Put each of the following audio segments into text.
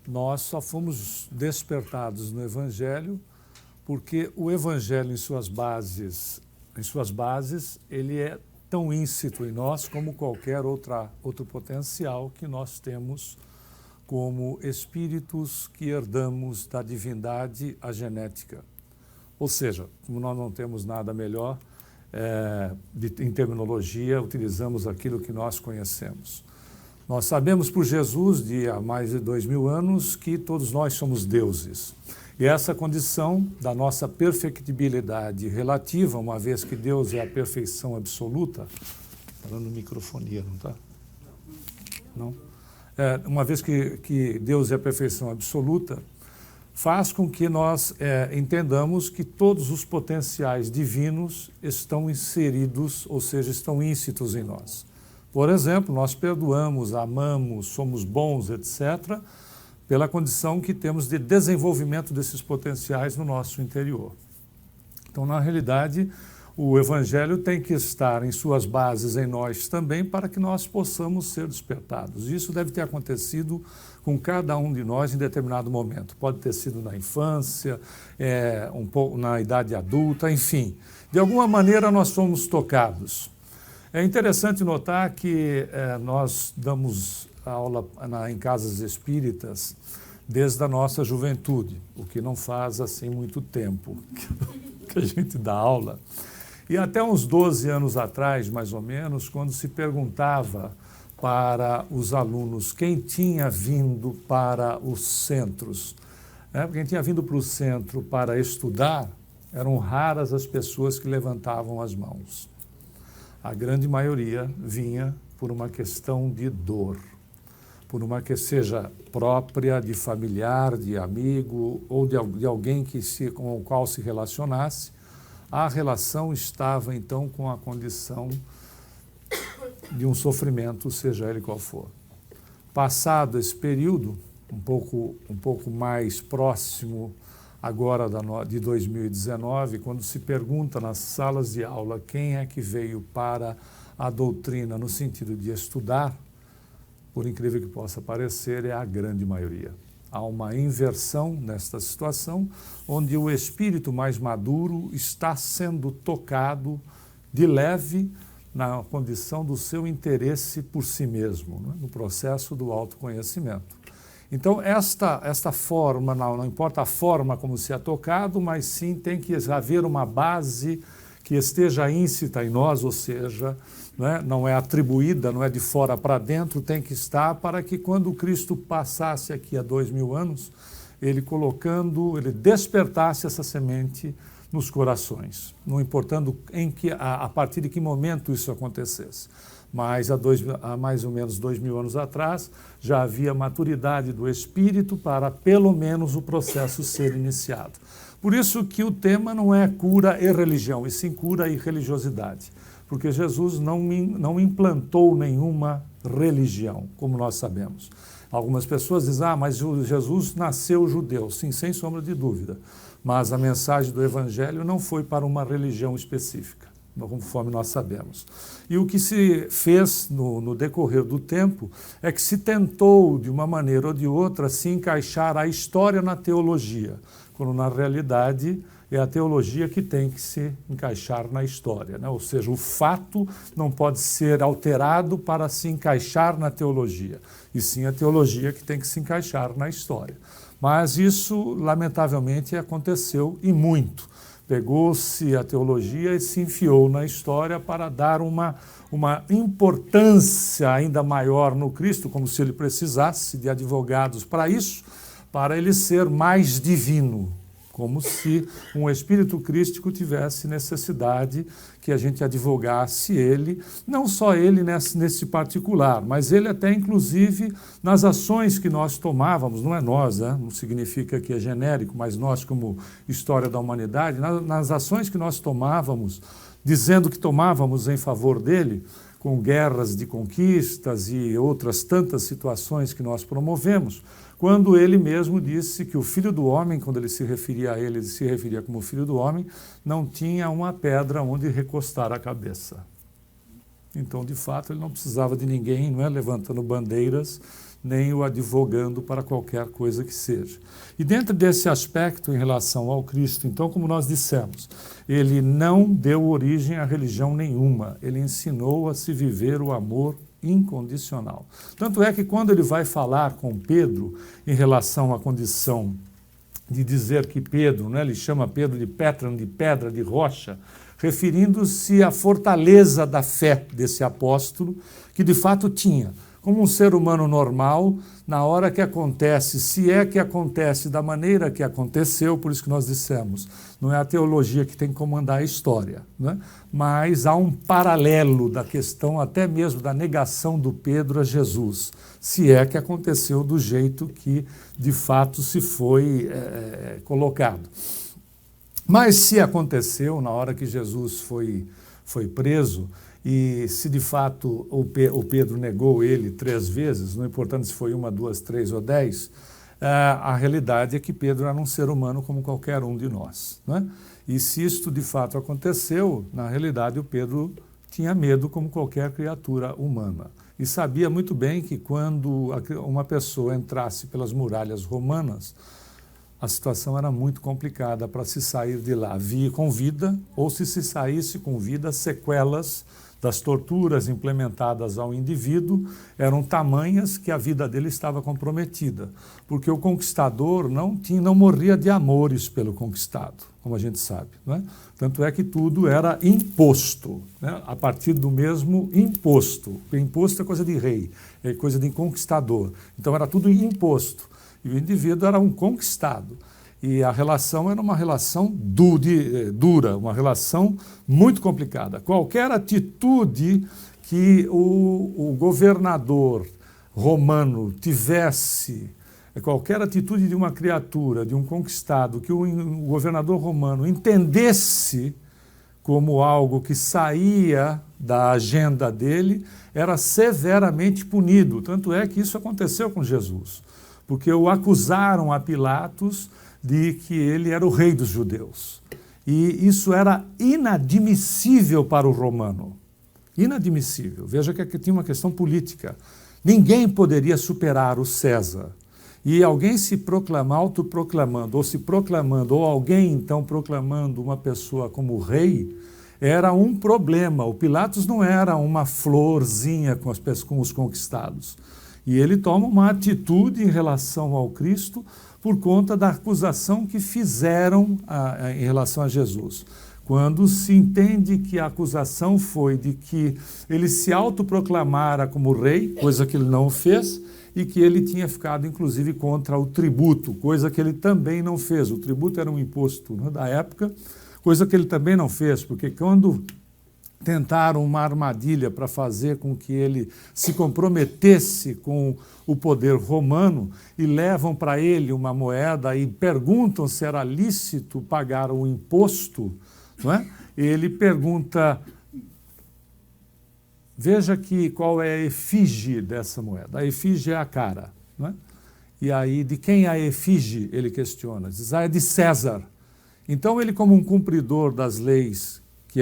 nós só fomos despertados no Evangelho porque o Evangelho, em suas bases, ele é tão íncito em nós como qualquer outro potencial que nós temos como espíritos que herdamos da divindade a genética. Ou seja, como nós não temos nada melhor, em terminologia, utilizamos aquilo que nós conhecemos. Nós sabemos por Jesus, há mais de 2000 anos, que todos nós somos deuses. E essa condição da nossa perfectibilidade relativa, uma vez que Deus é a perfeição absoluta, falando microfonia, não está? Não? Uma vez que Deus é a perfeição absoluta, faz com que nós entendamos que todos os potenciais divinos estão inseridos, ou seja, estão íncitos em nós. Por exemplo, nós perdoamos, amamos, somos bons, etc., pela condição que temos de desenvolvimento desses potenciais no nosso interior. Então, na realidade, o Evangelho tem que estar em suas bases em nós também para que nós possamos ser despertados. Isso deve ter acontecido com cada um de nós em determinado momento. Pode ter sido na infância, um pouco na idade adulta, enfim. De alguma maneira nós fomos tocados. É interessante notar que nós damos aula em casas espíritas desde a nossa juventude, o que não faz assim muito tempo que a gente dá aula. E até uns 12 anos atrás, mais ou menos, quando se perguntava para os alunos quem tinha vindo para os centros, quem tinha vindo para o centro para estudar, eram raras as pessoas que levantavam as mãos. A grande maioria vinha por uma questão de dor, por uma que seja própria, de familiar, de amigo ou de alguém com o qual se relacionasse. A relação estava, então, com a condição de um sofrimento, seja ele qual for. Passado esse período, um pouco mais próximo agora de 2019, quando se pergunta nas salas de aula quem é que veio para a doutrina no sentido de estudar, por incrível que possa parecer, é a grande maioria. Há uma inversão nesta situação, onde o espírito mais maduro está sendo tocado de leve na condição do seu interesse por si mesmo, no processo do autoconhecimento. Então, esta forma, não importa a forma como se é tocado, mas sim tem que haver uma base que esteja íncita em nós, ou seja, não é atribuída, não é de fora para dentro, tem que estar para que quando Cristo passasse aqui há 2000 anos, ele despertasse essa semente nos corações, não importando a partir de que momento isso acontecesse. Mas há mais ou menos 2000 anos atrás, já havia maturidade do espírito para pelo menos o processo ser iniciado. Por isso que o tema não é cura e religião, e sim cura e religiosidade. Porque Jesus não implantou nenhuma religião, como nós sabemos. Algumas pessoas dizem, mas Jesus nasceu judeu. Sim, sem sombra de dúvida. Mas a mensagem do Evangelho não foi para uma religião específica, conforme nós sabemos. E o que se fez no decorrer do tempo é que se tentou, de uma maneira ou de outra, se encaixar a história na teologia, quando na realidade é a teologia que tem que se encaixar na história, Ou seja, o fato não pode ser alterado para se encaixar na teologia, e sim a teologia que tem que se encaixar na história. Mas isso, lamentavelmente, aconteceu e muito. Pegou-se a teologia e se enfiou na história para dar uma importância ainda maior no Cristo, como se ele precisasse de advogados para isso, para ele ser mais divino, como se um espírito crístico tivesse necessidade que a gente advogasse ele, não só ele nesse particular, mas ele até inclusive nas ações que nós tomávamos, não é nós, não significa que é genérico, mas nós como história da humanidade, nas ações que nós tomávamos, dizendo que tomávamos em favor dele, com guerras de conquistas e outras tantas situações que nós promovemos, quando ele mesmo disse que o Filho do Homem, quando ele se referia a ele se referia como Filho do Homem, não tinha uma pedra onde recostar a cabeça. Então, de fato, ele não precisava de ninguém, levantando bandeiras, nem o advogando para qualquer coisa que seja. E dentro desse aspecto em relação ao Cristo, então, como nós dissemos, ele não deu origem a religião nenhuma, ele ensinou a se viver o amor incondicional. Tanto é que quando ele vai falar com Pedro em relação à condição de dizer que Pedro, né, ele chama Pedro de pedra, de rocha, referindo-se à fortaleza da fé desse apóstolo, que de fato tinha. Como um ser humano normal, na hora que acontece, se é que acontece da maneira que aconteceu, por isso que nós dissemos, não é a teologia que tem que comandar a história, né? Mas há um paralelo da questão até mesmo da negação do Pedro a Jesus, se é que aconteceu do jeito que de fato se foi colocado. Mas se aconteceu na hora que Jesus foi preso, e se de fato o Pedro negou ele 3 vezes, não importando se foi 1, 2, 3 ou 10, a realidade é que Pedro era um ser humano como qualquer um de nós, né? E se isto de fato aconteceu, na realidade o Pedro tinha medo como qualquer criatura humana. E sabia muito bem que quando uma pessoa entrasse pelas muralhas romanas, a situação era muito complicada para se sair de lá, com vida, ou se saísse com vida, sequelas das torturas implementadas ao indivíduo eram tamanhas que a vida dele estava comprometida, porque o conquistador não morria de amores pelo conquistado, como a gente sabe, né? Tanto é que tudo era imposto, né? A partir do mesmo imposto. O imposto é coisa de rei, é coisa de conquistador. Então era tudo imposto. E o indivíduo era um conquistado. E a relação era uma relação dura, uma relação muito complicada. Qualquer atitude que o governador romano tivesse, qualquer atitude de uma criatura, de um conquistado, que o governador romano entendesse como algo que saía da agenda dele, era severamente punido. Tanto é que isso aconteceu com Jesus, porque o acusaram a Pilatos de que ele era o rei dos judeus. E isso era inadmissível para o romano. Inadmissível. Veja que aqui tinha uma questão política. Ninguém poderia superar o César. E alguém se autoproclamando, ou se proclamando, ou alguém então proclamando uma pessoa como rei, era um problema. O Pilatos não era uma florzinha com os conquistados. E ele toma uma atitude em relação ao Cristo por conta da acusação que fizeram em relação a Jesus. Quando se entende que a acusação foi de que ele se autoproclamara como rei, coisa que ele não fez, e que ele tinha ficado, inclusive, contra o tributo, coisa que ele também não fez. O tributo era um imposto, né, da época, coisa que ele também não fez, porque quando tentaram uma armadilha para fazer com que ele se comprometesse com o poder romano e levam para ele uma moeda e perguntam se era lícito pagar o imposto, não é? Ele pergunta, veja qual é a efígie dessa moeda. A efígie é a cara, não é? E aí, de quem é a efígie? Ele questiona, diz, é de César. Então ele, como um cumpridor das leis que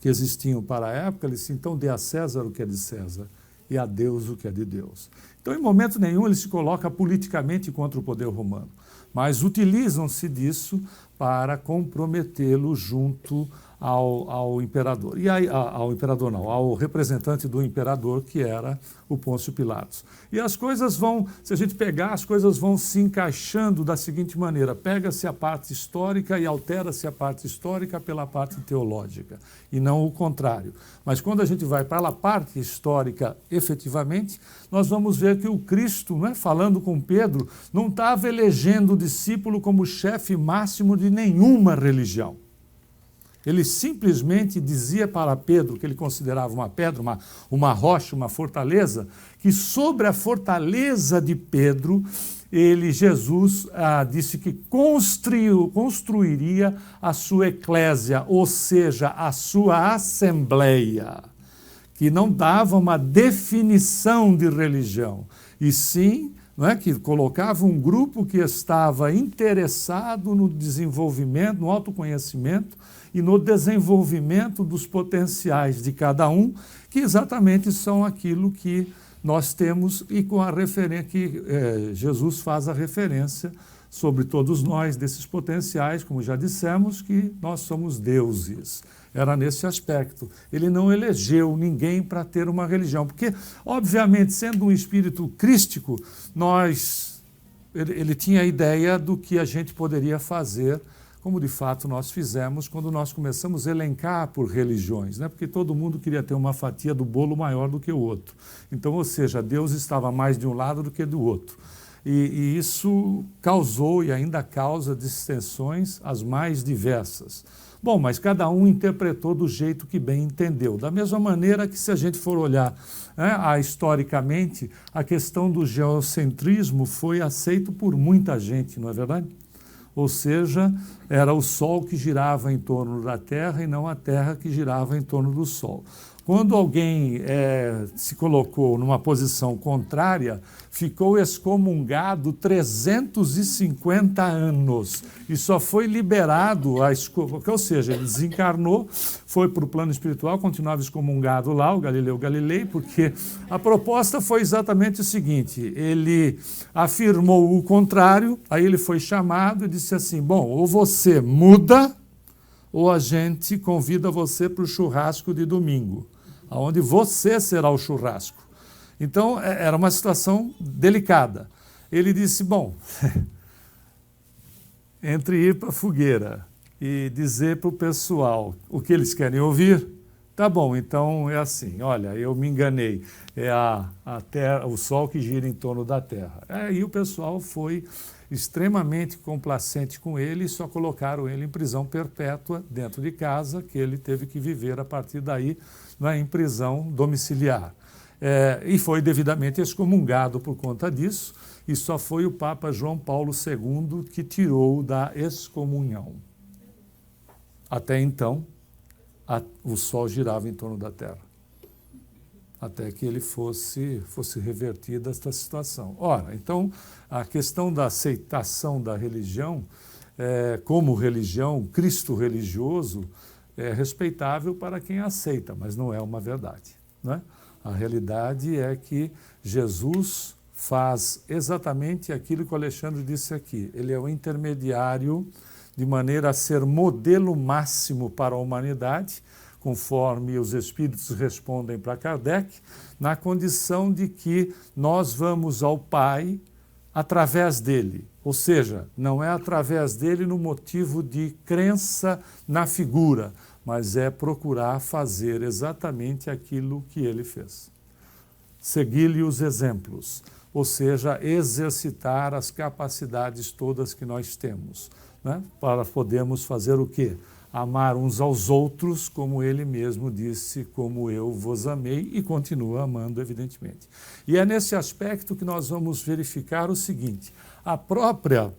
existiam para a época, ele disse, então dê a César o que é de César e a Deus o que é de Deus. Então, em momento nenhum, ele se coloca politicamente contra o poder romano, mas utilizam-se disso para comprometê-lo junto ao imperador. E aí, ao imperador não, ao representante do imperador, que era o Pôncio Pilatos. E as coisas vão, se a gente pegar, as coisas vão se encaixando da seguinte maneira, pega-se a parte histórica e altera-se a parte histórica pela parte teológica, e não o contrário. Mas quando a gente vai para a parte histórica, efetivamente, nós vamos ver que o Cristo, né, falando com Pedro, não estava elegendo o discípulo como chefe máximo de nenhuma religião. Ele simplesmente dizia para Pedro, que ele considerava uma pedra, uma rocha, uma fortaleza, que sobre a fortaleza de Pedro, Jesus disse que construiria a sua eclésia, ou seja, a sua assembleia, que não dava uma definição de religião, e sim, não é, que colocava um grupo que estava interessado no desenvolvimento, no autoconhecimento, e no desenvolvimento dos potenciais de cada um, que exatamente são aquilo que nós temos, e com a referência que Jesus faz a referência sobre todos nós, desses potenciais, como já dissemos, que nós somos deuses. Era nesse aspecto. Ele não elegeu ninguém para ter uma religião, porque, obviamente, sendo um espírito crístico, ele tinha a ideia do que a gente poderia fazer, como de fato nós fizemos quando nós começamos a elencar por religiões, né? Porque todo mundo queria ter uma fatia do bolo maior do que o outro. Então, ou seja, Deus estava mais de um lado do que do outro. E isso causou e ainda causa distensões as mais diversas. Bom, mas cada um interpretou do jeito que bem entendeu. Da mesma maneira que, se a gente for olhar historicamente, a questão do geocentrismo foi aceito por muita gente, não é verdade? Ou seja, era o Sol que girava em torno da Terra e não a Terra que girava em torno do Sol. Quando alguém se colocou numa posição contrária, ficou excomungado 350 anos e só foi liberado, ou seja, ele desencarnou, foi para o plano espiritual, continuava excomungado lá, o Galileu Galilei, porque a proposta foi exatamente o seguinte: ele afirmou o contrário, aí ele foi chamado e disse assim: bom, ou você muda, ou a gente convida você para o churrasco de domingo, onde você será o churrasco. Então, era uma situação delicada. Ele disse, bom, entre ir para a fogueira e dizer para o pessoal o que eles querem ouvir, tá bom, então é assim, olha, eu me enganei, é a terra, o Sol que gira em torno da Terra. Aí o pessoal foi extremamente complacente com ele e só colocaram ele em prisão perpétua dentro de casa, que ele teve que viver a partir daí em prisão domiciliar. E foi devidamente excomungado por conta disso, e só foi o Papa João Paulo II que tirou da excomunhão. Até então, o Sol girava em torno da Terra, até que ele fosse revertida esta situação. Ora, então, a questão da aceitação da religião, como religião, Cristo religioso, é respeitável para quem aceita, mas não é uma verdade, né? A realidade é que Jesus faz exatamente aquilo que o Alexandre disse aqui. Ele é o intermediário de maneira a ser modelo máximo para a humanidade, conforme os espíritos respondem para Kardec, na condição de que nós vamos ao Pai através dele. Ou seja, não é através dele no motivo de crença na figura, mas é procurar fazer exatamente aquilo que ele fez. Seguir-lhe os exemplos, ou seja, exercitar as capacidades todas que nós temos, né? Para podermos fazer o quê? Amar uns aos outros, como ele mesmo disse, como eu vos amei, e continua amando, evidentemente. E é nesse aspecto que nós vamos verificar o seguinte: a própria,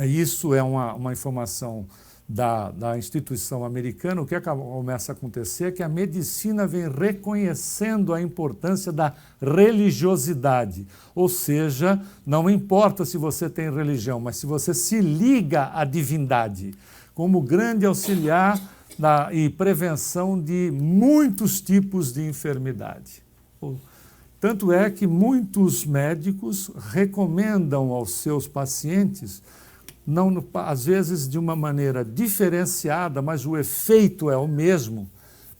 isso é uma informação da instituição americana, o que começa a acontecer é que a medicina vem reconhecendo a importância da religiosidade, ou seja, não importa se você tem religião, mas se você se liga à divindade, como grande auxiliar e prevenção de muitos tipos de enfermidade. Tanto é que muitos médicos recomendam aos seus pacientes, não, às vezes de uma maneira diferenciada, mas o efeito é o mesmo,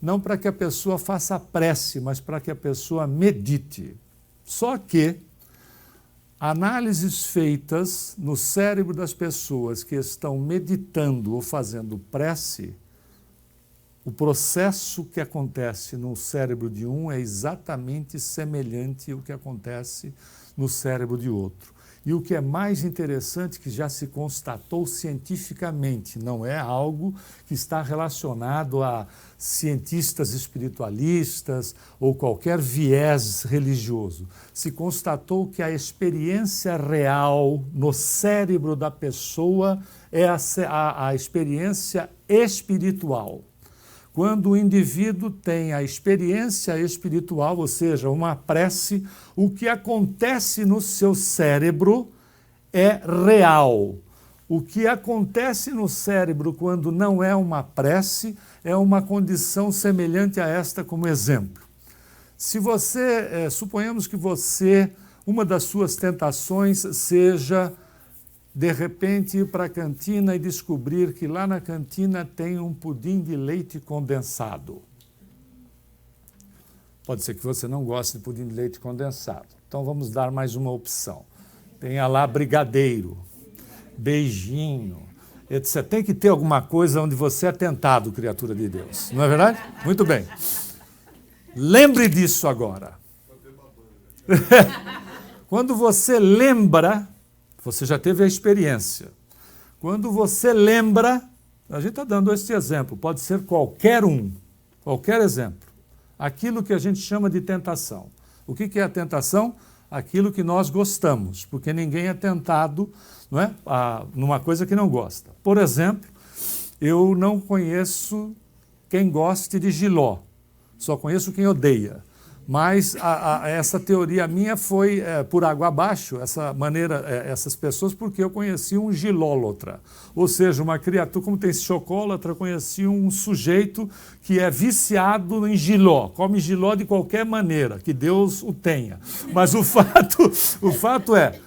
não para que a pessoa faça prece, mas para que a pessoa medite. Só que análises feitas no cérebro das pessoas que estão meditando ou fazendo prece, o processo que acontece no cérebro de um é exatamente semelhante ao que acontece no cérebro de outro. E o que é mais interessante, que já se constatou cientificamente, não é algo que está relacionado a cientistas espiritualistas ou qualquer viés religioso. Se constatou que a experiência real no cérebro da pessoa é a experiência espiritual. Quando o indivíduo tem a experiência espiritual, ou seja, uma prece, o que acontece no seu cérebro é real. O que acontece no cérebro quando não é uma prece é uma condição semelhante a esta como exemplo. Se você, suponhamos que você, uma das suas tentações seja, de repente, ir para a cantina e descobrir que lá na cantina tem um pudim de leite condensado. Pode ser que você não goste de pudim de leite condensado. Então vamos dar mais uma opção. Tenha lá brigadeiro, beijinho, etc. Tem que ter alguma coisa onde você é tentado, criatura de Deus. Não é verdade? Muito bem. Lembre disso agora. Quando você lembra, você já teve a experiência. Quando você lembra, a gente está dando este exemplo, pode ser qualquer exemplo. Aquilo que a gente chama de tentação. O que é a tentação? Aquilo que nós gostamos, porque ninguém é tentado, não é, numa coisa que não gosta. Por exemplo, eu não conheço quem goste de jiló, só conheço quem odeia. Mas essa teoria minha foi por água abaixo, essa maneira, essas pessoas, porque eu conheci um gilólatra. Ou seja, uma criatura, como tem chocólatra, eu conheci um sujeito que é viciado em jiló, come jiló de qualquer maneira, que Deus o tenha. Mas o fato é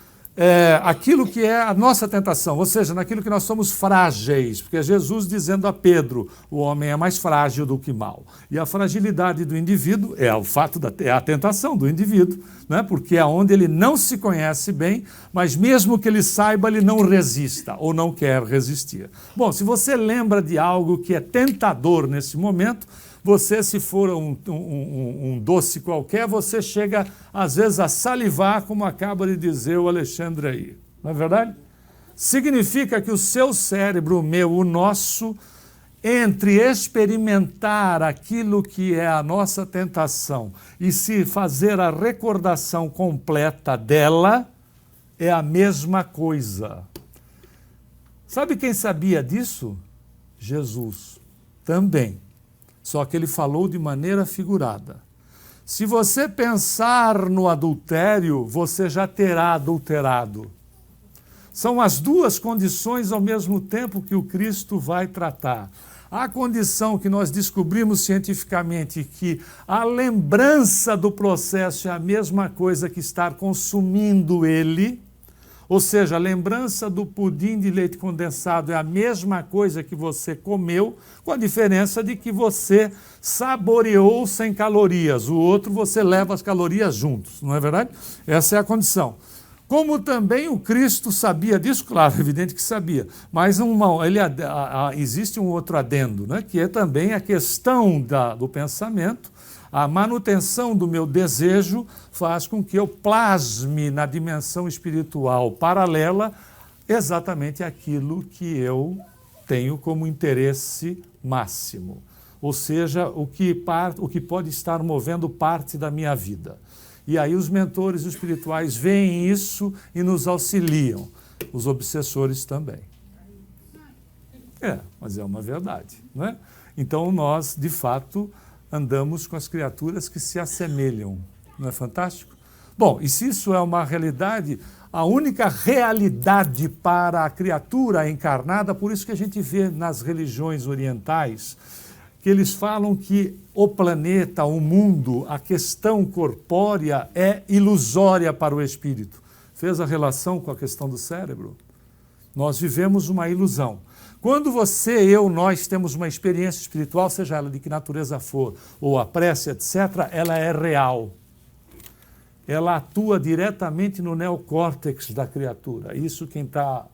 aquilo que é a nossa tentação, ou seja, naquilo que nós somos frágeis, porque é Jesus dizendo a Pedro, o homem é mais frágil do que mal. E a fragilidade do indivíduo é a tentação do indivíduo, né? Porque é onde ele não se conhece bem, mas mesmo que ele saiba, ele não resista ou não quer resistir. Bom, se você lembra de algo que é tentador nesse momento, você, se for um doce qualquer, você chega, às vezes, a salivar, como acaba de dizer o Alexandre aí. Não é verdade? Significa que o seu cérebro, o meu, o nosso, entre experimentar aquilo que é a nossa tentação e se fazer a recordação completa dela, é a mesma coisa. Sabe quem sabia disso? Jesus também. Só que ele falou de maneira figurada. Se você pensar no adultério, você já terá adulterado. São as duas condições ao mesmo tempo que o Cristo vai tratar. A condição que nós descobrimos cientificamente, que a lembrança do processo é a mesma coisa que estar consumindo ele, ou seja, a lembrança do pudim de leite condensado é a mesma coisa que você comeu, com a diferença de que você saboreou sem calorias. O outro você leva as calorias juntos, não é verdade? Essa é a condição. Como também o Cristo sabia disso, claro, é evidente que sabia, mas existe um outro adendo, né, que é também a questão do pensamento. A manutenção do meu desejo faz com que eu plasme na dimensão espiritual paralela exatamente aquilo que eu tenho como interesse máximo. Ou seja, o que pode estar movendo parte da minha vida. E aí os mentores espirituais veem isso e nos auxiliam. Os obsessores também. Mas é uma verdade, não é? Então nós, de fato, andamos com as criaturas que se assemelham. Não é fantástico? Bom, e se isso é uma realidade, a única realidade para a criatura encarnada, por isso que a gente vê nas religiões orientais, que eles falam que o planeta, o mundo, a questão corpórea é ilusória para o espírito. Fez a relação com a questão do cérebro? Nós vivemos uma ilusão. Quando você, eu, nós temos uma experiência espiritual, seja ela de que natureza for, ou a prece, etc., ela é real. Ela atua diretamente no neocórtex da criatura. Isso quem está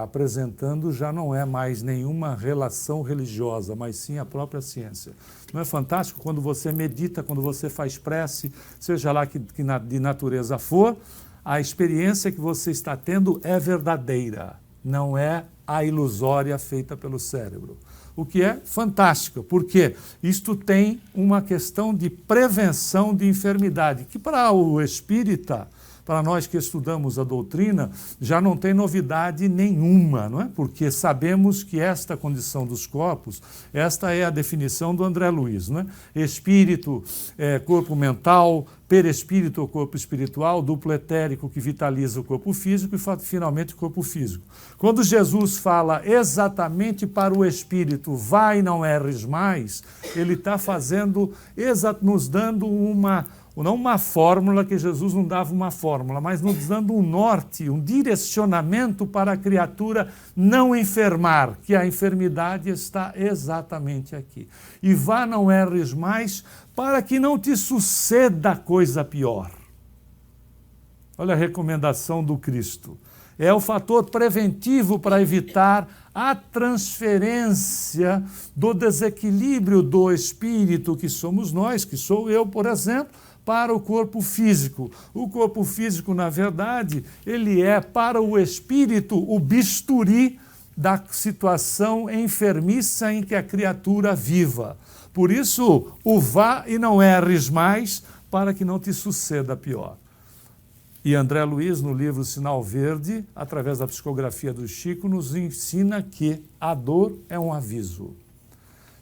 apresentando já não é mais nenhuma relação religiosa, mas sim a própria ciência. Não é fantástico? Quando você medita, quando você faz prece, seja lá de natureza for, a experiência que você está tendo é verdadeira, não é a ilusória feita pelo cérebro. O que é fantástico, porque isto tem uma questão de prevenção de enfermidade, que para o espírita para nós que estudamos a doutrina, já não tem novidade nenhuma, não é? Porque sabemos que esta condição dos corpos, esta é a definição do André Luiz, não é? Espírito, corpo mental, perespírito, o corpo espiritual, duplo etérico que vitaliza o corpo físico e finalmente o corpo físico. Quando Jesus fala exatamente para o espírito, vai, não erres mais, ele está fazendo, nos dando não uma fórmula, que Jesus não dava uma fórmula, mas nos dando um norte, um direcionamento para a criatura não enfermar, que a enfermidade está exatamente aqui. E vá, não erres mais, para que não te suceda coisa pior. Olha a recomendação do Cristo. É o fator preventivo para evitar a transferência do desequilíbrio do espírito, que somos nós, que sou eu, por exemplo, para o corpo físico. O corpo físico, na verdade, ele é para o espírito o bisturi da situação enfermiça em que a criatura viva. Por isso, o vá e não erres mais, para que não te suceda pior. E André Luiz, no livro Sinal Verde, através da psicografia do Chico, nos ensina que a dor é um aviso.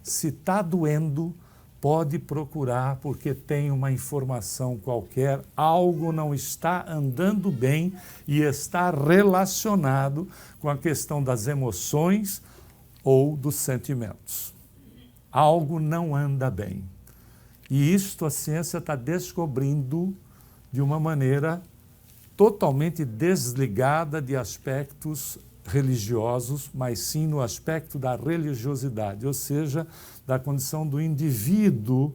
Se está doendo, pode procurar, porque tem uma informação qualquer, algo não está andando bem e está relacionado com a questão das emoções ou dos sentimentos. Algo não anda bem. E isto a ciência está descobrindo de uma maneira totalmente desligada de aspectos religiosos, mas sim no aspecto da religiosidade, ou seja, da condição do indivíduo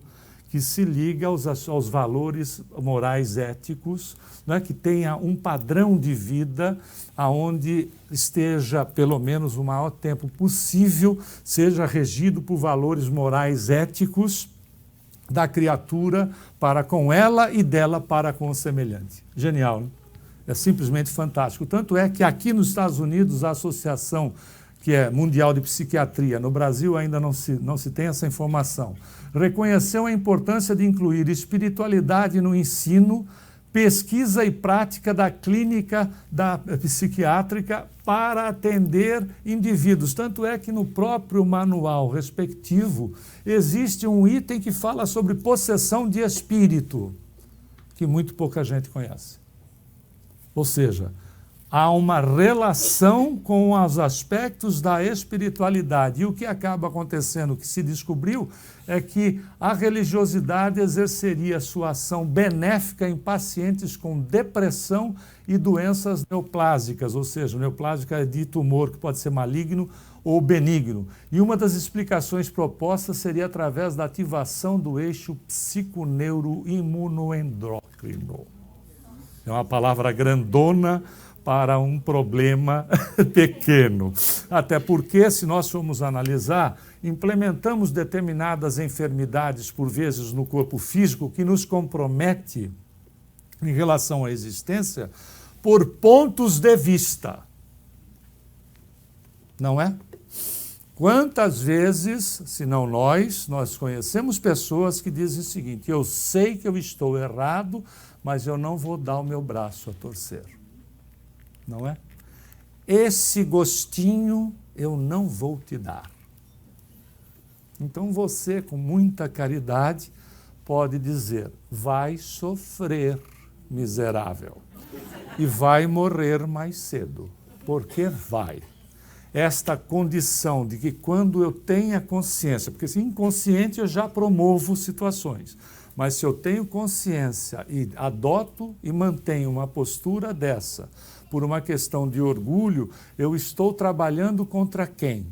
que se liga aos valores morais éticos, né, que tenha um padrão de vida aonde esteja, pelo menos o maior tempo possível, seja regido por valores morais éticos da criatura para com ela e dela para com o semelhante. Genial, né? É simplesmente fantástico. Tanto é que aqui nos Estados Unidos a associação que é mundial de psiquiatria, no Brasil ainda não se tem essa informação, reconheceu a importância de incluir espiritualidade no ensino, pesquisa e prática da clínica psiquiátrica para atender indivíduos. Tanto é que no próprio manual respectivo existe um item que fala sobre possessão de espírito, que muito pouca gente conhece. Ou seja, há uma relação com os aspectos da espiritualidade. E o que acaba acontecendo, que se descobriu, é que a religiosidade exerceria sua ação benéfica em pacientes com depressão e doenças neoplásicas, ou seja, neoplásica é de tumor que pode ser maligno ou benigno. E uma das explicações propostas seria através da ativação do eixo psiconeuroimunoendócrino. É uma palavra grandona para um problema pequeno. Até porque, se nós formos analisar, implementamos determinadas enfermidades, por vezes, no corpo físico, que nos compromete em relação à existência por pontos de vista. Não é? Quantas vezes, se não nós conhecemos pessoas que dizem o seguinte: eu sei que eu estou errado, mas eu não vou dar o meu braço a torcer. Não é? Esse gostinho eu não vou te dar. Então você, com muita caridade, pode dizer: vai sofrer, miserável, e vai morrer mais cedo, porque vai. Esta condição de que quando eu tenha consciência, porque se inconsciente eu já promovo situações, mas se eu tenho consciência e adoto e mantenho uma postura dessa, por uma questão de orgulho, eu estou trabalhando contra quem?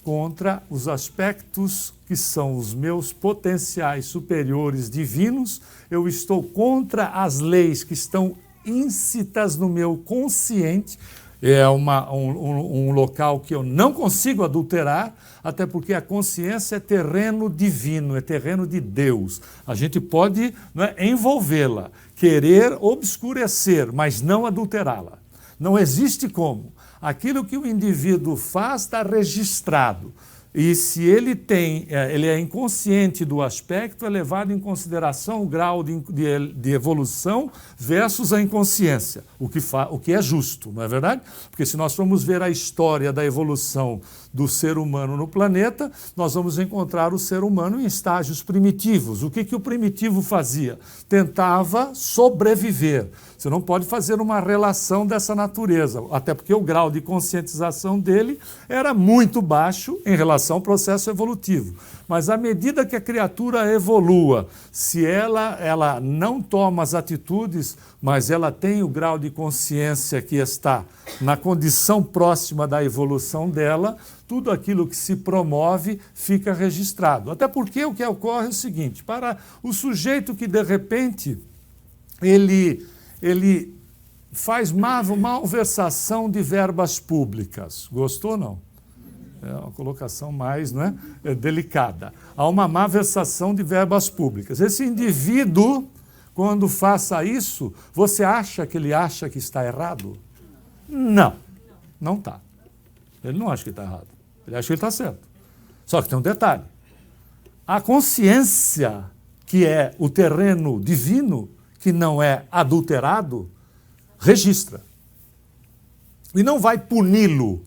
Contra os aspectos que são os meus potenciais superiores divinos, eu estou contra as leis que estão íncitas no meu consciente. É um local que eu não consigo adulterar, até porque a consciência é terreno divino, é terreno de Deus. A gente pode, né, envolvê-la, querer obscurecer, mas não adulterá-la. Não existe como. Aquilo que o indivíduo faz está registrado. E se ele ele é inconsciente do aspecto, é levado em consideração o grau de evolução versus a inconsciência, o que é justo, não é verdade? Porque se nós formos ver a história da evolução do ser humano no planeta, nós vamos encontrar o ser humano em estágios primitivos. O que o primitivo fazia? Tentava sobreviver. Você não pode fazer uma relação dessa natureza, até porque o grau de conscientização dele era muito baixo em relação ao processo evolutivo. Mas à medida que a criatura evolua, se ela não toma as atitudes, mas ela tem o grau de consciência que está na condição próxima da evolução dela, tudo aquilo que se promove fica registrado. Até porque o que ocorre é o seguinte, para o sujeito que de repente ele faz malversação de verbas públicas. Gostou ou não? É uma colocação mais, não é, delicada. Há uma malversação de verbas públicas. Esse indivíduo, quando faça isso, você acha que ele acha que está errado? Não, não está. Ele não acha que está errado. Ele acha que ele está certo. Só que tem um detalhe. A consciência, que é o terreno divino, que não é adulterado, registra. E não vai puni-lo,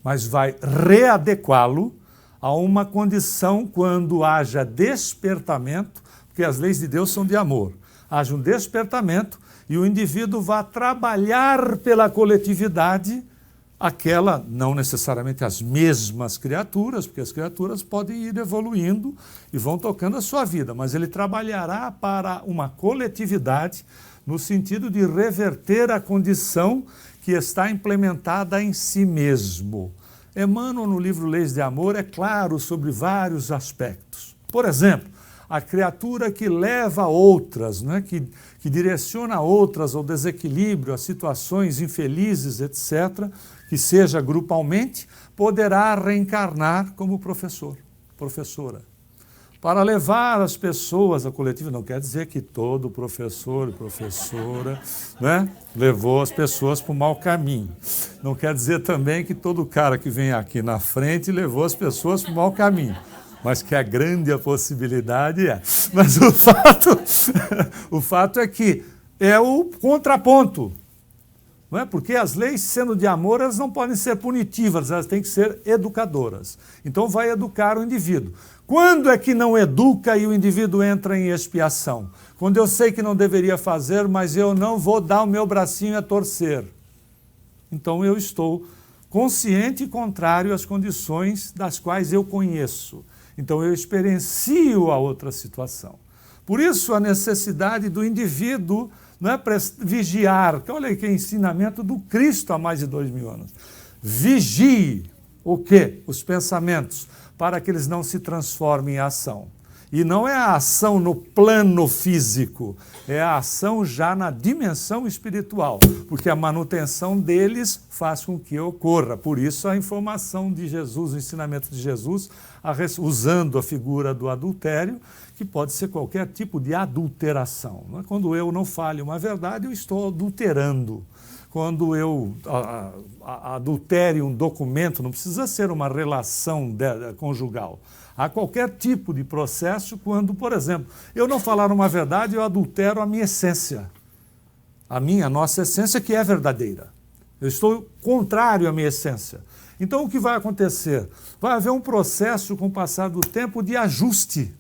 mas vai readequá-lo a uma condição quando haja despertamento, porque as leis de Deus são de amor. Haja um despertamento e o indivíduo vai trabalhar pela coletividade, aquela, não necessariamente as mesmas criaturas, porque as criaturas podem ir evoluindo e vão tocando a sua vida, mas ele trabalhará para uma coletividade no sentido de reverter a condição que está implementada em si mesmo. Emmanuel, no livro Leis de Amor, é claro sobre vários aspectos. Por exemplo, a criatura que leva outras, né, que direciona outras ao desequilíbrio, a situações infelizes, etc., que seja grupalmente, poderá reencarnar como professora. Para levar as pessoas à coletiva, não quer dizer que todo professor e professora, né, levou as pessoas para o mau caminho. Não quer dizer também que todo cara que vem aqui na frente levou as pessoas para o mau caminho. Mas que a grande possibilidade é. Mas o fato é que é o contraponto. Não é? Porque as leis, sendo de amor, elas não podem ser punitivas, elas têm que ser educadoras. Então vai educar o indivíduo. Quando é que não educa e o indivíduo entra em expiação? Quando eu sei que não deveria fazer, mas eu não vou dar o meu bracinho a torcer. Então eu estou consciente e contrário às condições das quais eu conheço. Então eu experiencio a outra situação. Por isso a necessidade do indivíduo, não é, vigiar, que olha aí que é ensinamento do Cristo há mais de 2000 anos. Vigie o quê? Os pensamentos, para que eles não se transformem em ação. E não é a ação no plano físico, é a ação já na dimensão espiritual, porque a manutenção deles faz com que ocorra. Por isso a informação de Jesus, o ensinamento de Jesus, usando a figura do adultério, que pode ser qualquer tipo de adulteração. Quando eu não falo uma verdade, eu estou adulterando. Quando eu adultere um documento, não precisa ser uma relação conjugal. Há qualquer tipo de processo quando, por exemplo, eu não falar uma verdade, eu adultero a minha essência. A nossa essência que é verdadeira. Eu estou contrário à minha essência. Então o que vai acontecer? Vai haver um processo com o passar do tempo de ajuste.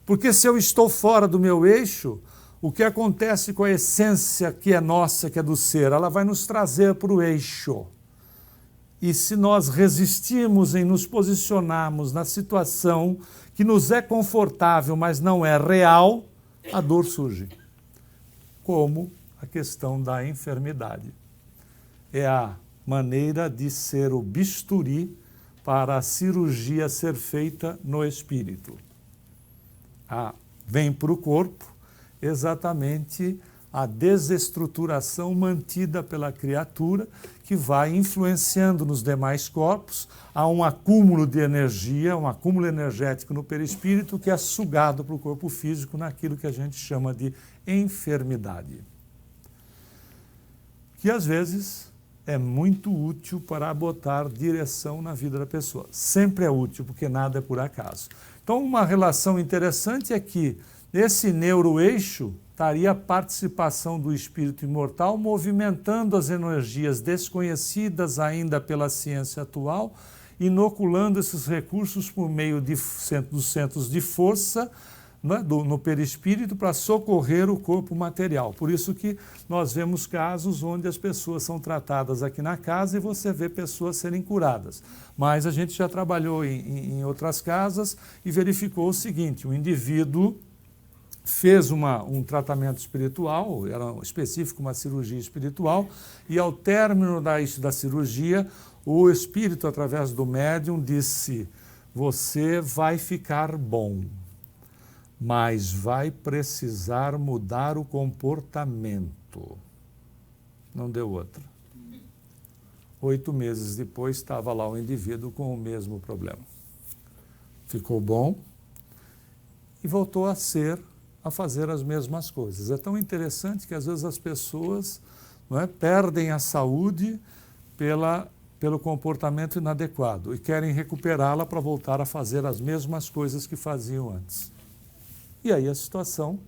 Porque se eu estou fora do meu eixo, o que acontece com a essência que é nossa, que é do ser? Ela vai nos trazer para o eixo. E se nós resistirmos em nos posicionarmos na situação que nos é confortável, mas não é real, a dor surge. Como a questão da enfermidade. É a maneira de ser o bisturi para a cirurgia ser feita no espírito. Vem para o corpo exatamente a desestruturação mantida pela criatura, que vai influenciando nos demais corpos, há um acúmulo de energia, um acúmulo energético no perispírito que é sugado para o corpo físico naquilo que a gente chama de enfermidade. Que às vezes é muito útil para botar direção na vida da pessoa. Sempre é útil, porque nada é por acaso. Então, uma relação interessante é que esse neuroeixo estaria a participação do espírito imortal movimentando as energias desconhecidas ainda pela ciência atual, inoculando esses recursos por meio dos centros de força, né, no perispírito, para socorrer o corpo material. Por isso que nós vemos casos onde as pessoas são tratadas aqui na casa e você vê pessoas serem curadas. Mas a gente já trabalhou em outras casas e verificou o seguinte: o indivíduo fez um tratamento espiritual, era específico, uma cirurgia espiritual, e ao término da cirurgia, o espírito, através do médium, disse: você vai ficar bom, mas vai precisar mudar o comportamento. Não deu outra. 8 meses depois, estava lá o indivíduo com o mesmo problema. Ficou bom e voltou a fazer as mesmas coisas. É tão interessante que às vezes as pessoas, não é, perdem a saúde pelo comportamento inadequado e querem recuperá-la para voltar a fazer as mesmas coisas que faziam antes. E aí a situação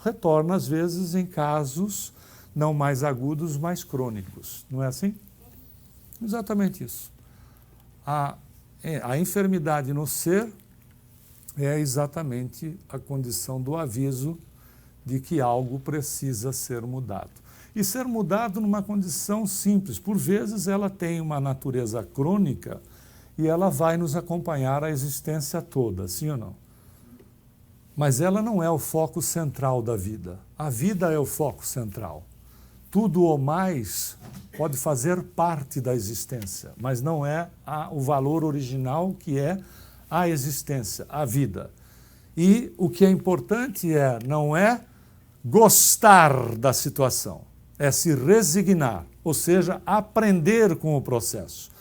retorna, às vezes, em casos não mais agudos, mais crônicos. Não é assim? Exatamente isso. A enfermidade no ser é exatamente a condição do aviso de que algo precisa ser mudado. E ser mudado numa condição simples. Por vezes ela tem uma natureza crônica e ela vai nos acompanhar a existência toda, sim ou não? Mas ela não é o foco central da vida. A vida é o foco central. Tudo ou mais pode fazer parte da existência, mas não é o valor original, que é a existência, a vida. E o que é importante não é gostar da situação, é se resignar, ou seja, aprender com o processo.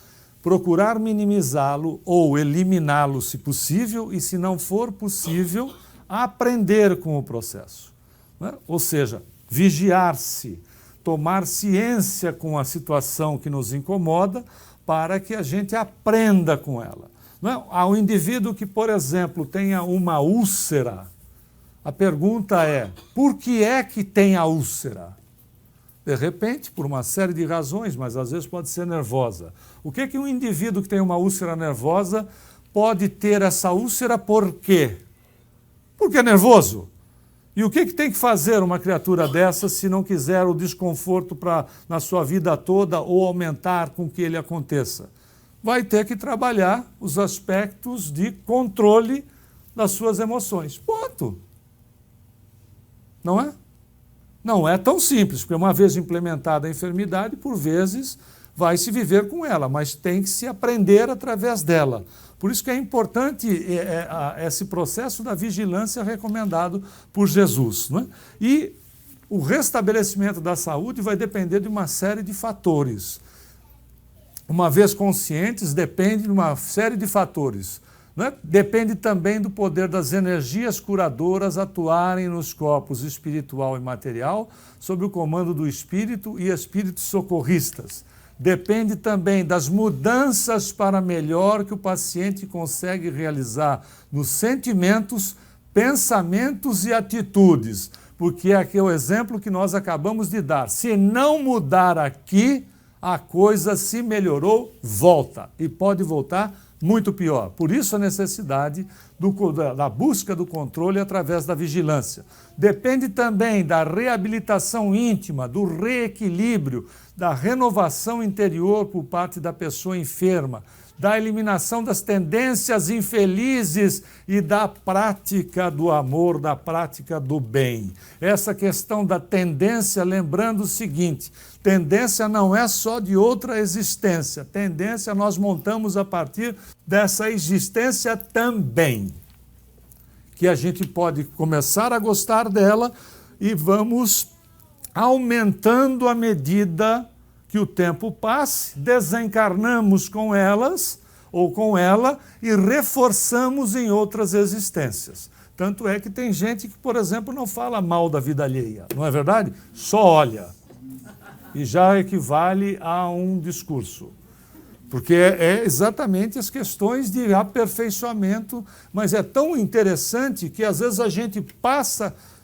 Procurar minimizá-lo ou eliminá-lo se possível, e se não for possível, aprender com o processo. Né? Ou seja, vigiar-se, tomar ciência com a situação que nos incomoda para que a gente aprenda com ela. Ao indivíduo que, por exemplo, tenha uma úlcera, a pergunta é: por que é que tem a úlcera? De repente, por uma série de razões, mas às vezes pode ser nervosa. O que um indivíduo que tem uma úlcera nervosa pode ter essa úlcera por quê? Porque é nervoso. E o que tem que fazer uma criatura dessa se não quiser o desconforto na sua vida toda ou aumentar com que ele aconteça? Vai ter que trabalhar os aspectos de controle das suas emoções. Ponto. Não é? Não é tão simples, porque uma vez implementada a enfermidade, por vezes vai se viver com ela, mas tem que se aprender através dela. Por isso que é importante esse processo da vigilância recomendado por Jesus. Não é? E o restabelecimento da saúde vai depender de uma série de fatores. Uma vez conscientes, depende de uma série de fatores. Né? Depende também do poder das energias curadoras atuarem nos corpos espiritual e material, sob o comando do espírito e espíritos socorristas. Depende também das mudanças para melhor que o paciente consegue realizar nos sentimentos, pensamentos e atitudes. Porque aqui é o exemplo que nós acabamos de dar. Se não mudar aqui, a coisa se melhorou, volta. E pode voltar muito pior. Por isso a necessidade da busca do controle através da vigilância. Depende também da reabilitação íntima, do reequilíbrio, da renovação interior por parte da pessoa enferma, da eliminação das tendências infelizes e da prática do amor, da prática do bem. Essa questão da tendência, lembrando o seguinte: tendência não é só de outra existência, tendência nós montamos a partir dessa existência também, que a gente pode começar a gostar dela e vamos aumentando à medida que o tempo passe, desencarnamos com elas ou com ela e reforçamos em outras existências. Tanto é que tem gente que, por exemplo, não fala mal da vida alheia, não é verdade? Só olha. e já equivale a um discurso. Porque é exatamente as questões de aperfeiçoamento, mas é tão interessante que às vezes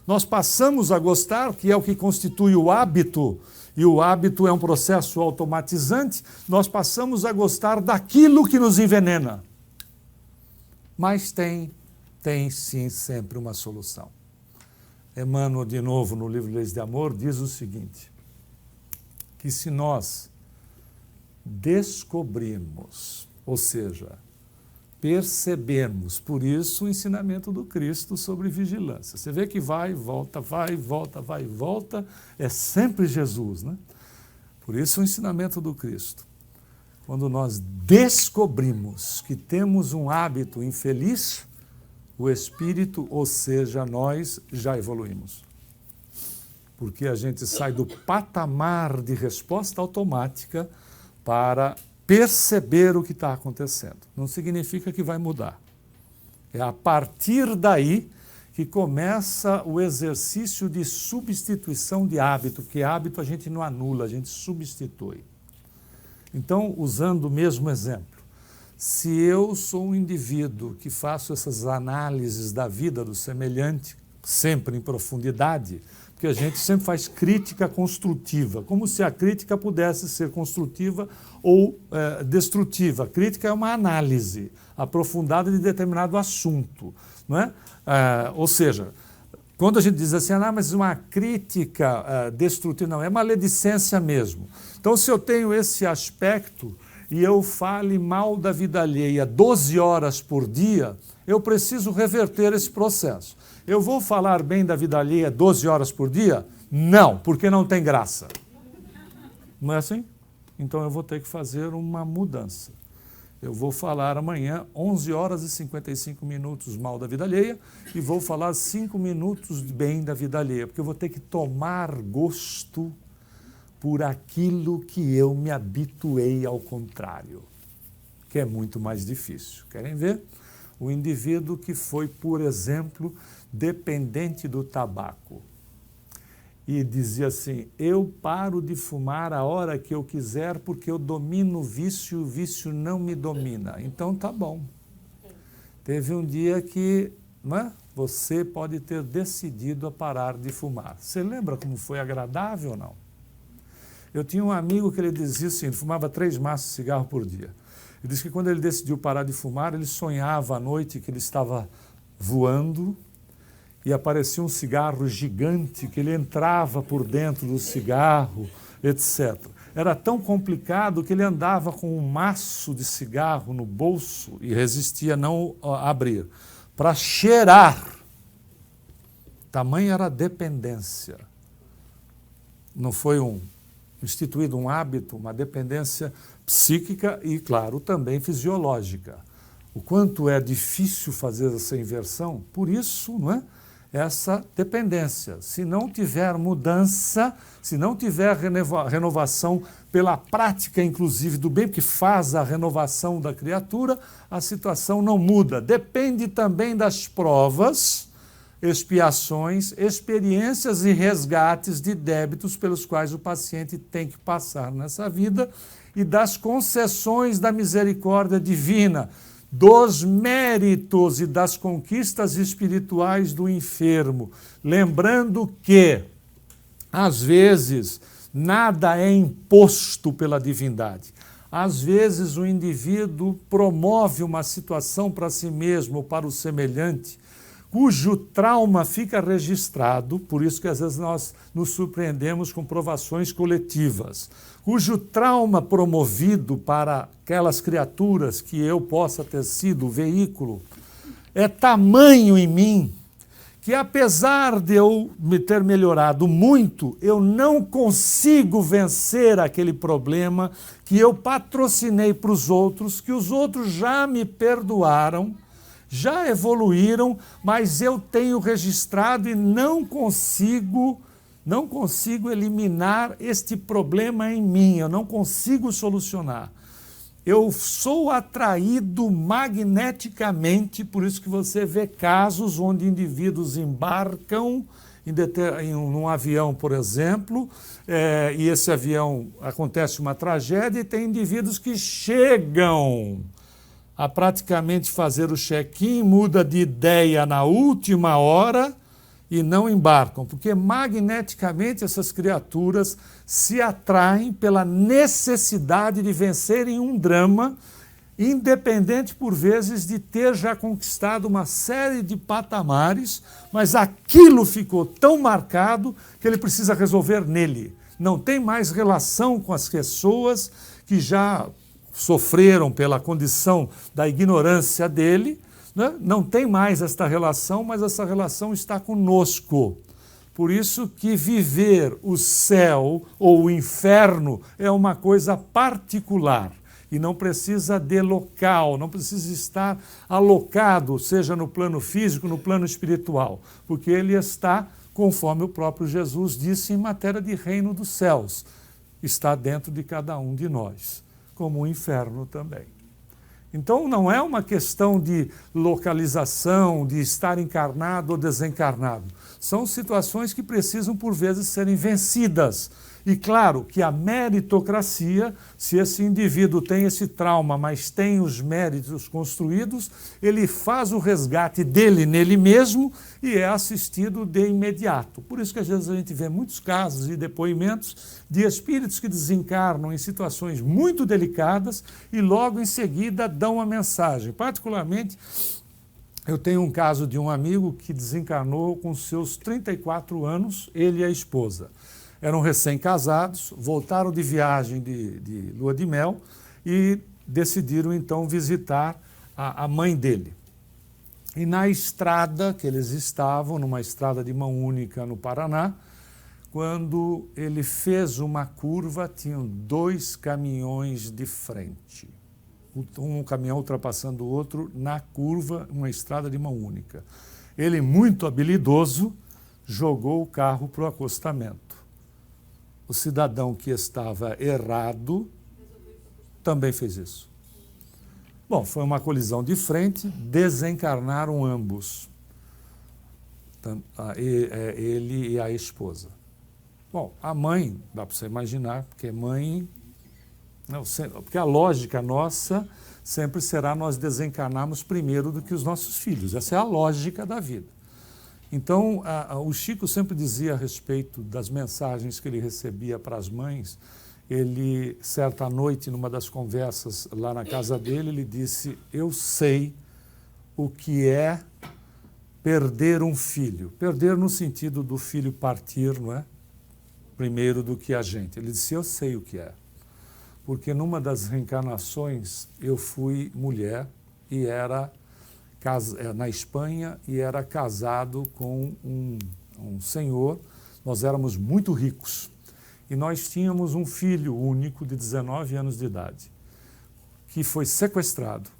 nós passamos a gostar, que é o que constitui o hábito, e o hábito é um processo automatizante, nós passamos a gostar daquilo que nos envenena. Mas tem sim sempre uma solução. Emmanuel, de novo, no livro Leis de Amor, diz o seguinte, que se nós descobrirmos, ou seja, percebermos, por isso o ensinamento do Cristo sobre vigilância. Você vê que vai e volta, vai e volta, vai e volta, é sempre Jesus, né? Por isso o ensinamento do Cristo. Quando nós descobrimos que temos um hábito infeliz, o espírito, ou seja, nós já evoluímos. Porque a gente sai do patamar de resposta automática para perceber o que está acontecendo. Não significa que vai mudar. É a partir daí que começa o exercício de substituição de hábito, porque hábito a gente não anula, a gente substitui. Então, usando o mesmo exemplo, se eu sou um indivíduo que faço essas análises da vida do semelhante, sempre em profundidade, porque a gente sempre faz crítica construtiva, como se a crítica pudesse ser construtiva ou destrutiva. A crítica é uma análise aprofundada de determinado assunto, não é? Ou seja, quando a gente diz assim, mas uma crítica destrutiva, não, é maledicência mesmo. Então, se eu tenho esse aspecto e eu fale mal da vida alheia 12 horas por dia, eu preciso reverter esse processo. Eu vou falar bem da vida alheia 12 horas por dia? Não, porque não tem graça. Não é assim? Então eu vou ter que fazer uma mudança. Eu vou falar amanhã 11 horas e 55 minutos mal da vida alheia e vou falar 5 minutos bem da vida alheia, porque eu vou ter que tomar gosto por aquilo que eu me habituei ao contrário, que é muito mais difícil. Querem ver? O indivíduo que foi, por exemplo, dependente do tabaco e dizia assim, eu paro de fumar a hora que eu quiser porque eu domino o vício não me domina. Então tá bom. Teve um dia que você pode ter decidido a parar de fumar. Você lembra como foi agradável ou não? Eu tinha um amigo que ele dizia assim, ele fumava 3 maços de cigarro por dia. Ele disse que quando ele decidiu parar de fumar, ele sonhava à noite que ele estava voando e aparecia um cigarro gigante que ele entrava por dentro do cigarro, etc. Era tão complicado que ele andava com um maço de cigarro no bolso e resistia a não abrir, para cheirar. Tamanha era a dependência. Não foi instituído um hábito, uma dependência psíquica e, claro, também fisiológica. O quanto é difícil fazer essa inversão, por isso, não é? Essa dependência. Se não tiver mudança, se não tiver renovação pela prática, inclusive, do bem, que faz a renovação da criatura, a situação não muda. Depende também das provas, expiações, experiências e resgates de débitos pelos quais o paciente tem que passar nessa vida e das concessões da misericórdia divina, dos méritos e das conquistas espirituais do enfermo. Lembrando que, às vezes, nada é imposto pela divindade. Às vezes, o indivíduo promove uma situação para si mesmo ou para o semelhante, cujo trauma fica registrado, por isso que às vezes nós nos surpreendemos com provações coletivas, cujo trauma promovido para aquelas criaturas que eu possa ter sido o veículo, é tamanho em mim, que apesar de eu me ter melhorado muito, eu não consigo vencer aquele problema que eu patrocinei para os outros, que os outros já me perdoaram, já evoluíram, mas eu tenho registrado e não consigo eliminar este problema em mim, eu não consigo solucionar. Eu sou atraído magneticamente, por isso que você vê casos onde indivíduos embarcam num avião, por exemplo, e esse avião acontece uma tragédia e tem indivíduos que chegam a praticamente fazer o check-in, muda de ideia na última hora e não embarcam, porque magneticamente essas criaturas se atraem pela necessidade de vencerem um drama, independente por vezes de ter já conquistado uma série de patamares, mas aquilo ficou tão marcado que ele precisa resolver nele. Não tem mais relação com as pessoas que já sofreram pela condição da ignorância dele, né? Não tem mais esta relação, mas essa relação está conosco. Por isso que viver o céu ou o inferno é uma coisa particular e não precisa de local, não precisa estar alocado, seja no plano físico, no plano espiritual, porque ele está, conforme o próprio Jesus disse, em matéria de reino dos céus, está dentro de cada um de nós, como o inferno também. Então não é uma questão de localização, de estar encarnado ou desencarnado. São situações que precisam, por vezes, serem vencidas. E claro que a meritocracia, se esse indivíduo tem esse trauma, mas tem os méritos construídos, ele faz o resgate dele nele mesmo e é assistido de imediato. Por isso que às vezes a gente vê muitos casos e depoimentos de espíritos que desencarnam em situações muito delicadas e logo em seguida dão a mensagem. Particularmente, eu tenho um caso de um amigo que desencarnou com seus 34 anos, ele e a esposa. Eram recém-casados, voltaram de viagem de lua de mel e decidiram então visitar a mãe dele. E na estrada que eles estavam, numa estrada de mão única no Paraná, quando ele fez uma curva, tinham 2 caminhões de frente. Um caminhão ultrapassando o outro na curva, uma estrada de mão única. Ele, muito habilidoso, jogou o carro para o acostamento. O cidadão que estava errado também fez isso. Bom, foi uma colisão de frente, desencarnaram ambos, ele e a esposa. Bom, a mãe, dá para você imaginar, porque mãe... Não, porque a lógica nossa sempre será nós desencarnarmos primeiro do que os nossos filhos. Essa é a lógica da vida. Então, o Chico sempre dizia a respeito das mensagens que ele recebia para as mães. Ele, certa noite, numa das conversas lá na casa dele, ele disse: eu sei o que é perder um filho. Perder no sentido do filho partir, não é? Primeiro do que a gente. Ele disse: eu sei o que é. Porque numa das reencarnações eu fui mulher e era na Espanha e era casado com um senhor. Nós éramos muito ricos e nós tínhamos um filho único de 19 anos de idade que foi sequestrado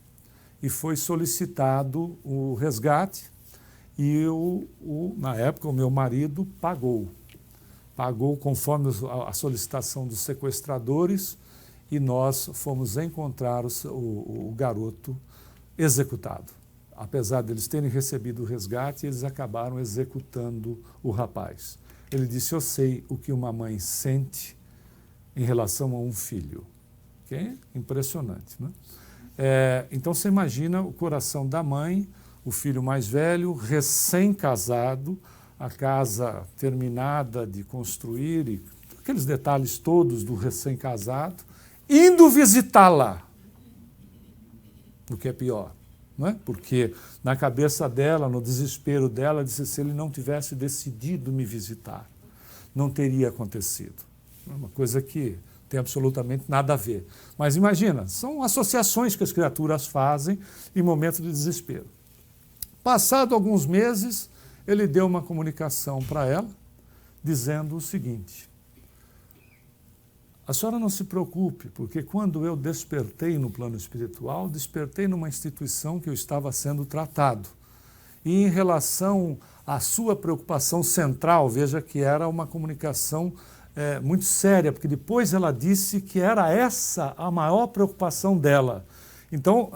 e foi solicitado o resgate e na época o meu marido pagou conforme a solicitação dos sequestradores e nós fomos encontrar o garoto executado. Apesar deles terem recebido o resgate, eles acabaram executando o rapaz. Ele disse: eu sei o que uma mãe sente em relação a um filho. Que é impressionante, né? Então você imagina o coração da mãe, o filho mais velho, recém-casado, a casa terminada de construir, e aqueles detalhes todos do recém-casado, indo visitá-la, o que é pior. Não é? Porque na cabeça dela, no desespero dela, disse: se ele não tivesse decidido me visitar, não teria acontecido. É uma coisa que tem absolutamente nada a ver. Mas imagina, são associações que as criaturas fazem em momentos de desespero. Passado alguns meses, ele deu uma comunicação para ela, dizendo o seguinte: a senhora não se preocupe, porque quando eu despertei no plano espiritual, despertei numa instituição que eu estava sendo tratado. E em relação à sua preocupação central, veja que era uma comunicação muito séria, porque depois ela disse que era essa a maior preocupação dela. Então,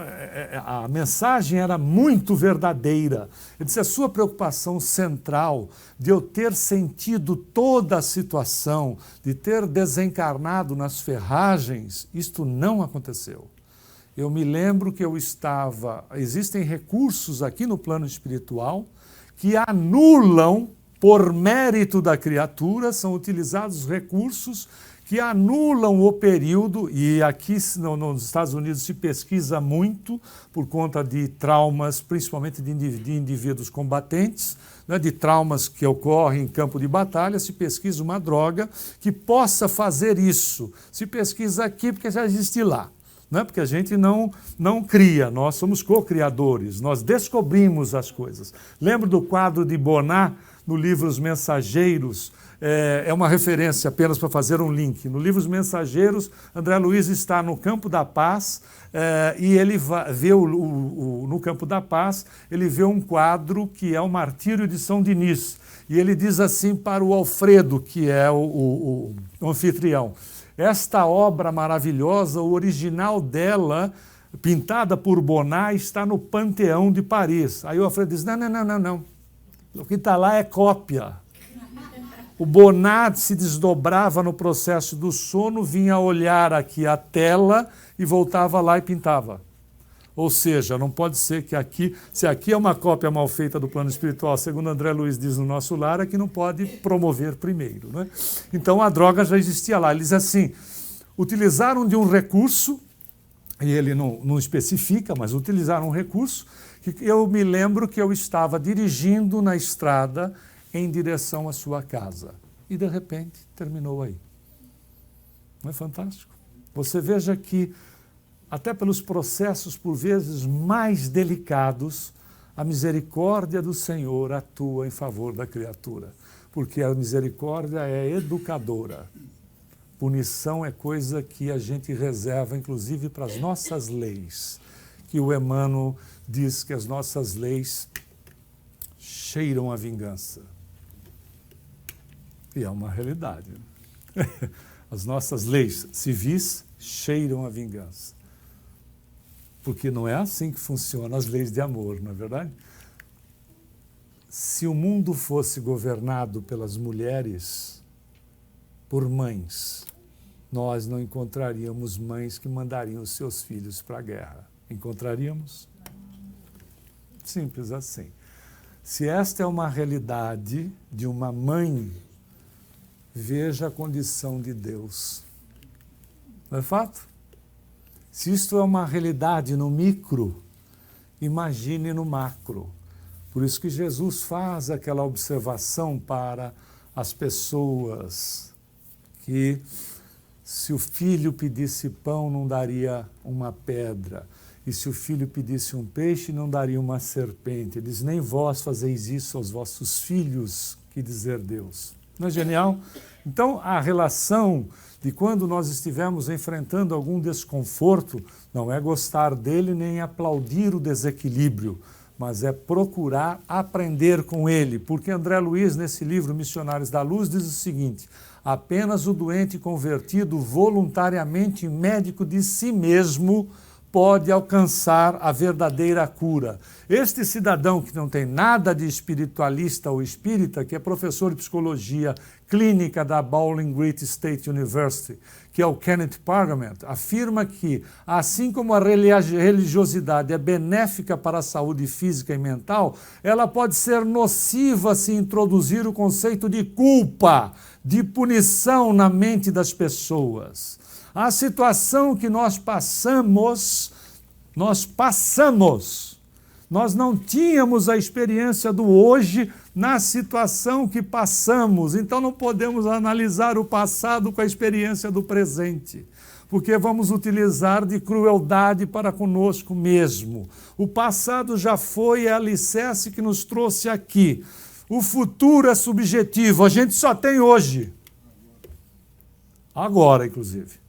a mensagem era muito verdadeira. Ele disse, a sua preocupação central de eu ter sentido toda a situação, de ter desencarnado nas ferragens, isto não aconteceu. Eu me lembro que existem recursos aqui no plano espiritual que anulam, por mérito da criatura, são utilizados recursos que anulam o período, e aqui nos Estados Unidos se pesquisa muito por conta de traumas, principalmente de indivíduos combatentes, né, de traumas que ocorrem em campo de batalha, se pesquisa uma droga que possa fazer isso. Se pesquisa aqui porque já existe lá, né, porque a gente não cria, nós somos co-criadores, nós descobrimos as coisas. Lembro do quadro de Bonnat, no livro Os Mensageiros, é uma referência apenas para fazer um link. No livro Os Mensageiros, André Luiz está no Campo da Paz e ele vê no Campo da Paz, ele vê um quadro que é o Martírio de São Denis. E ele diz assim para o Alfredo, que é o anfitrião, esta obra maravilhosa, o original dela, pintada por Bonnat, está no Panteão de Paris. Aí o Alfredo diz, não. O que está lá é cópia. O Bonnat se desdobrava no processo do sono, vinha olhar aqui a tela e voltava lá e pintava. Ou seja, não pode ser que aqui, se aqui é uma cópia mal feita do plano espiritual, segundo André Luiz diz no nosso lar, é que não pode promover primeiro, né? Então a droga já existia lá. Ele diz assim, utilizaram de um recurso, e ele não especifica, mas utilizaram um recurso, que eu me lembro que eu estava dirigindo na estrada em direção à sua casa. E, de repente, terminou aí. Não é fantástico? Você veja que, até pelos processos, por vezes, mais delicados, a misericórdia do Senhor atua em favor da criatura. Porque a misericórdia é educadora. Punição é coisa que a gente reserva, inclusive, para as nossas leis. Que o Emmanuel diz que as nossas leis cheiram a vingança. E é uma realidade. As nossas leis civis cheiram a vingança. Porque não é assim que funcionam as leis de amor, não é verdade? Se o mundo fosse governado pelas mulheres, por mães, nós não encontraríamos mães que mandariam os seus filhos para a guerra. Encontraríamos? Simples assim. Se esta é uma realidade de uma mãe, veja a condição de Deus. Não é fato? Se isto é uma realidade no micro, imagine no macro. Por isso que Jesus faz aquela observação para as pessoas que se o filho pedisse pão, não daria uma pedra. E se o filho pedisse um peixe, não daria uma serpente. Ele diz, nem vós fazeis isso aos vossos filhos, que dizer Deus. Não é genial? Então, a relação de quando nós estivermos enfrentando algum desconforto, não é gostar dele nem aplaudir o desequilíbrio, mas é procurar aprender com ele. Porque André Luiz, nesse livro Missionários da Luz, diz o seguinte, apenas o doente convertido voluntariamente médico de si mesmo pode alcançar a verdadeira cura. Este cidadão que não tem nada de espiritualista ou espírita, que é professor de psicologia clínica da Bowling Green State University, que é o Kenneth Pargament, afirma que, assim como a religiosidade é benéfica para a saúde física e mental, ela pode ser nociva se introduzir o conceito de culpa, de punição na mente das pessoas. A situação que nós passamos, nós não tínhamos a experiência do hoje na situação que passamos, então não podemos analisar o passado com a experiência do presente, porque vamos utilizar de crueldade para conosco mesmo. O passado já foi, é alicerce que nos trouxe aqui. O futuro é subjetivo, a gente só tem hoje. Agora, inclusive.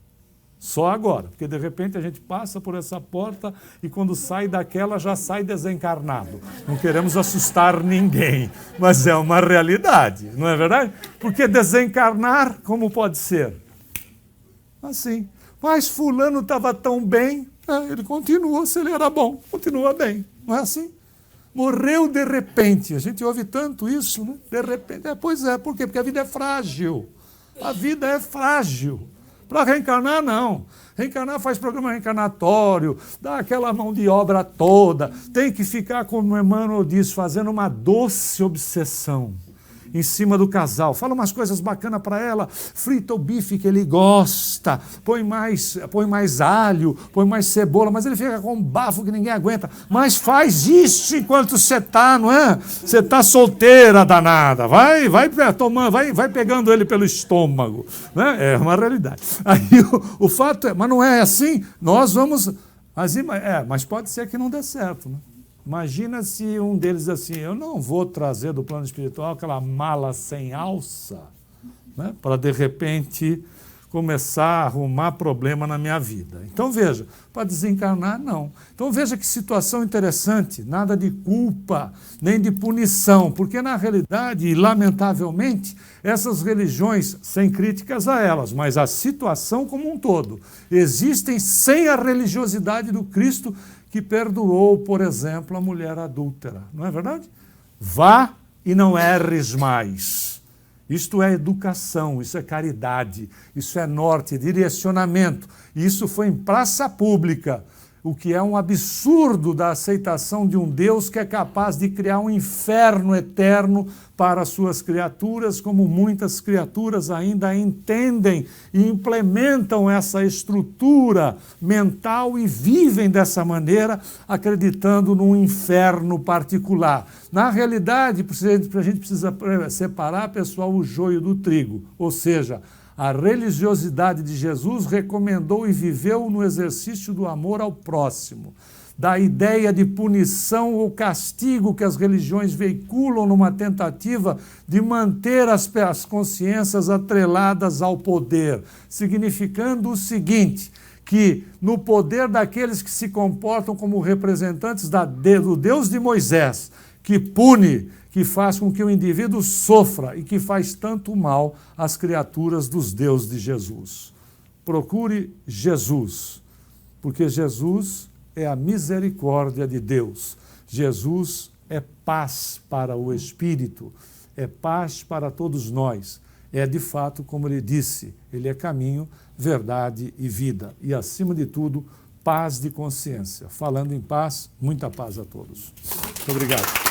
Só agora, porque de repente a gente passa por essa porta e quando sai daquela já sai desencarnado. Não queremos assustar ninguém, mas é uma realidade, não é verdade? Porque desencarnar, como pode ser? Assim, mas fulano estava tão bem, Ele continua, se ele era bom, continua bem. Não é assim? Morreu de repente. A gente ouve tanto isso, né? De repente. Pois é, por quê? Porque a vida é frágil. A vida é frágil. Para reencarnar, não. Reencarnar faz programa reencarnatório, dá aquela mão de obra toda. Tem que ficar, como o Emmanuel diz, fazendo uma doce obsessão em cima do casal. Fala umas coisas bacanas para ela, frita o bife que ele gosta, põe mais alho, põe mais cebola, mas ele fica com um bafo que ninguém aguenta. Mas faz isso enquanto você está, não é? Você está solteira, danada. Vai pegando ele pelo estômago. Né? É uma realidade. Aí o fato é, mas não é assim, nós vamos... mas pode ser que não dê certo, né? Imagina se um deles diz assim, eu não vou trazer do plano espiritual aquela mala sem alça, né, para, de repente, começar a arrumar problema na minha vida. Então, veja, para desencarnar, não. Então, veja que situação interessante, nada de culpa, nem de punição, porque, na realidade, e lamentavelmente, essas religiões, sem críticas a elas, mas a situação como um todo, existem sem a religiosidade do Cristo, que perdoou, por exemplo, a mulher adúltera. Não é verdade? Vá e não erres mais. Isto é educação, isso é caridade, isso é norte, direcionamento. Isso foi em praça pública, o que é um absurdo da aceitação de um Deus que é capaz de criar um inferno eterno para suas criaturas, como muitas criaturas ainda entendem e implementam essa estrutura mental e vivem dessa maneira, acreditando num inferno particular. Na realidade, a gente precisa separar, pessoal, o joio do trigo, ou seja, a religiosidade de Jesus recomendou e viveu no exercício do amor ao próximo, da ideia de punição ou castigo que as religiões veiculam numa tentativa de manter as consciências atreladas ao poder, significando o seguinte, que no poder daqueles que se comportam como representantes do Deus de Moisés, que pune, que faz com que o indivíduo sofra e que faz tanto mal às criaturas dos deuses de Jesus. Procure Jesus, porque Jesus é a misericórdia de Deus. Jesus é paz para o espírito, é paz para todos nós. É de fato, como ele disse, ele é caminho, verdade e vida. E acima de tudo, paz de consciência. Falando em paz, muita paz a todos. Muito obrigado.